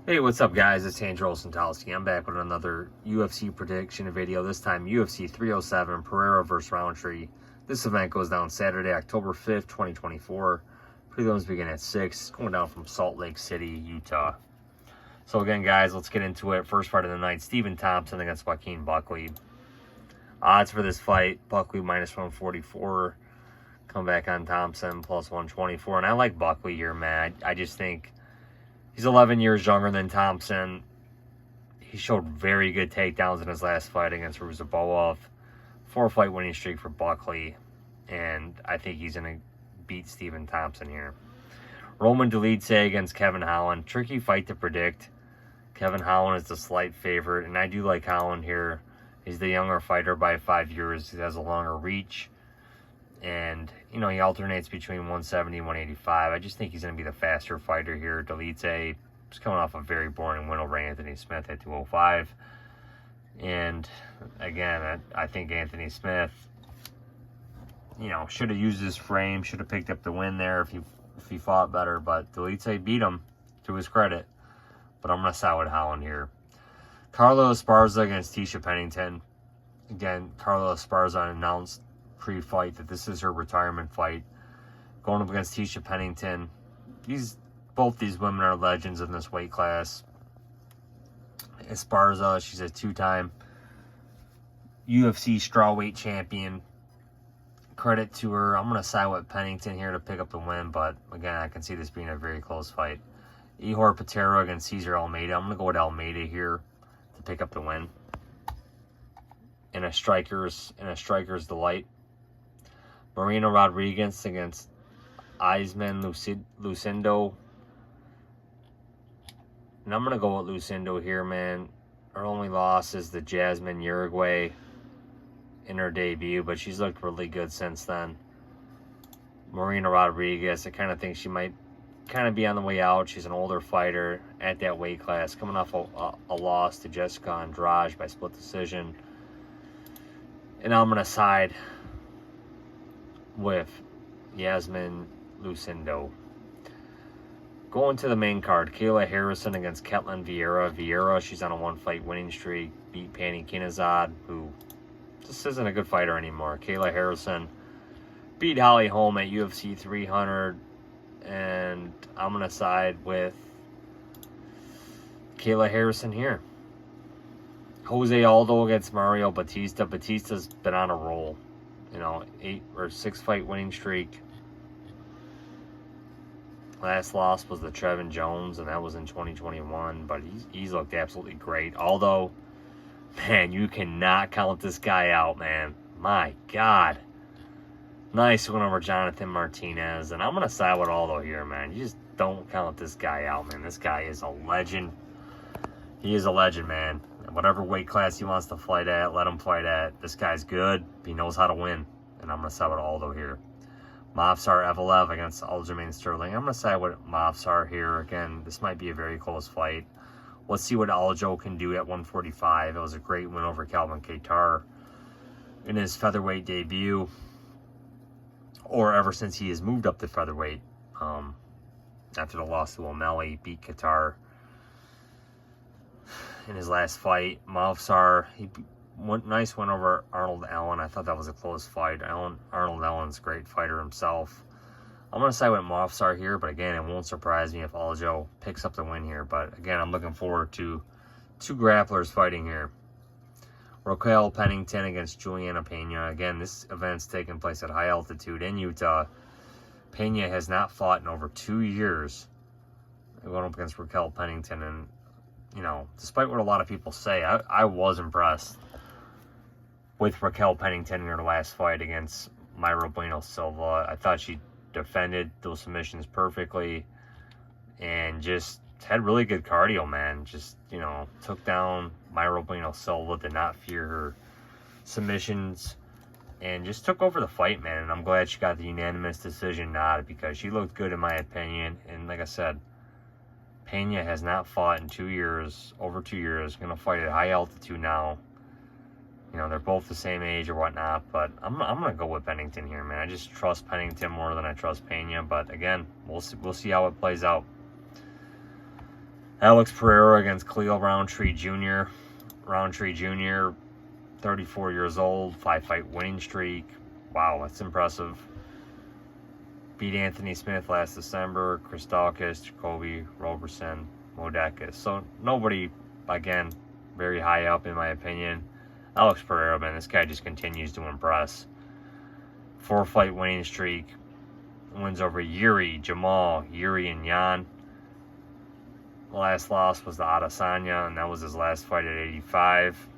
Hey, what's up, guys? It's Andrew Olsen-Talski. I'm back with another UFC prediction video. This time, UFC 307, Pereira versus Rountree. This event goes down Saturday, October 5th, 2024. Prelims begin at 6, going down from Salt Lake City, Utah. So again, guys, let's get into it. First fight of the night, Stephen Thompson against Buckley. Odds for this fight, Buckley minus 144. Come back on Thompson, plus 124. And I like Buckley here, man. I just think he's 11 years younger than Thompson. He showed very good takedowns in his last fight against Evloev. 4-fight winning streak for Buckley. And I think he's going to beat Stephen Thompson here. Roman Dolidze against Kevin Holland. Tricky fight to predict. Kevin Holland is the slight favorite. And I do like Holland here. He's the younger fighter by 5 years. He has a longer reach. And, you know, he alternates between 170 and 185. I just think he's going to be the faster fighter here. Dolidze is coming off a very boring win over Anthony Smith at 205. And, again, I think Anthony Smith, you know, should have used his frame, should have picked up the win there if he fought better. But Dolidze beat him, to his credit. But I'm going to side with Holland here. Carla Esparza against Tecia Pennington. Again, Carla Esparza announced pre-fight that this is her retirement fight, going up against Tecia Pennington. Both these women are legends in this weight class. Esparza, she's a 2-time UFC strawweight champion. Credit to her. I'm going to side with Pennington here to pick up the win, but again, I can see this being a very close fight. Ihor Pereira against Cesar Almeida. I'm going to go with Almeida here to pick up the win. In a striker's delight. Marina Rodriguez against Eisman Lucindo. And I'm going to go with Lucindo here, man. Her only loss is the Jasmine Uruguay in her debut, but she's looked really good since then. Marina Rodriguez, I kind of think she might kind of be on the way out. She's an older fighter at that weight class, coming off a loss to Jessica Andrade by split decision. And I'm going to side with Yasmin Lucindo. Going to the main card, Kayla Harrison against Ketlin Vieira. Vieira, she's on a 1-fight winning streak. Beat Pani Kinazad, who just isn't a good fighter anymore. Kayla Harrison beat Holly Holm at UFC 300. And I'm going to side with Kayla Harrison here. Jose Aldo against Mario Batista. Batista's been on a roll. You know, 8 or 6-fight winning streak. Last loss was the Trevin Jones, and that was in 2021. But he's looked absolutely great. Aldo, man, you cannot count this guy out, man. My God. Nice win over Jonathan Martinez. And I'm going to side with Aldo here, man. You just don't count this guy out, man. This guy is a legend. He is a legend, man. Whatever weight class he wants to fight at, let him fight at. This guy's good. He knows how to win. And I'm going to side with Aldo here. Movsar Evloev against Aljamain Sterling. I'm going to side with Movsar here. Again, this might be a very close fight. Let's see what Aljo can do at 145. It was a great win over Calvin Kattar in his featherweight debut. Or ever since he has moved up to featherweight. After the loss to O'Malley, beat Kattar in his last fight. Movsar, nice win over Arnold Allen. I thought that was a close fight. Arnold Allen's a great fighter himself. I'm going to side with Movsar here, but again, it won't surprise me if Aljo picks up the win here. But again, I'm looking forward to 2 grapplers fighting here. Raquel Pennington against Juliana Pena. Again, this event's taking place at high altitude in Utah. Pena has not fought in over 2 years. Going up against Raquel Pennington, and you know, despite what a lot of people say, I was impressed with Raquel Pennington in her last fight against Mayra Bueno Silva. I thought she defended those submissions perfectly and just had really good cardio, man. Just, you know, took down Mayra Bueno Silva, did not fear her submissions, and just took over the fight, man. And I'm glad she got the unanimous decision nod because she looked good in my opinion. And like I said, Pena has not fought in 2 years, over 2 years. Going to fight at high altitude now. You know, they're both the same age or whatnot, but I'm going to go with Pennington here, man. I just trust Pennington more than I trust Pena, but again, we'll see how it plays out. Alex Pereira against Khalil Rountree Jr. Rountree Jr., 34 years old, 5-fight winning streak. Wow, that's impressive. Beat Anthony Smith last December, Chris Dawkins, Jacoby Roberson, Modekis. So nobody, again, very high up in my opinion. Alex Pereira, man, this guy just continues to impress. 4-fight winning streak. Wins over Yuri, Jamal, Yuri, and Yan. The last loss was to Adesanya, and that was his last fight at 85.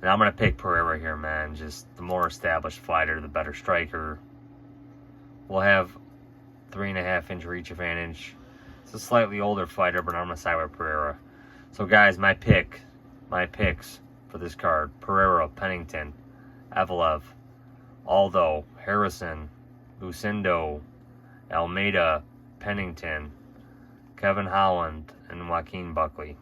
And I'm going to pick Pereira here, man. Just the more established fighter, the better striker. We'll have 3.5-inch reach advantage. It's a slightly older fighter, but I'm going to side with Pereira. So, guys, my picks for this card: Pereira, Pennington, Evloev, Aldo, Harrison, Lucindo, Almeida, Pennington, Kevin Holland, and Joaquin Buckley.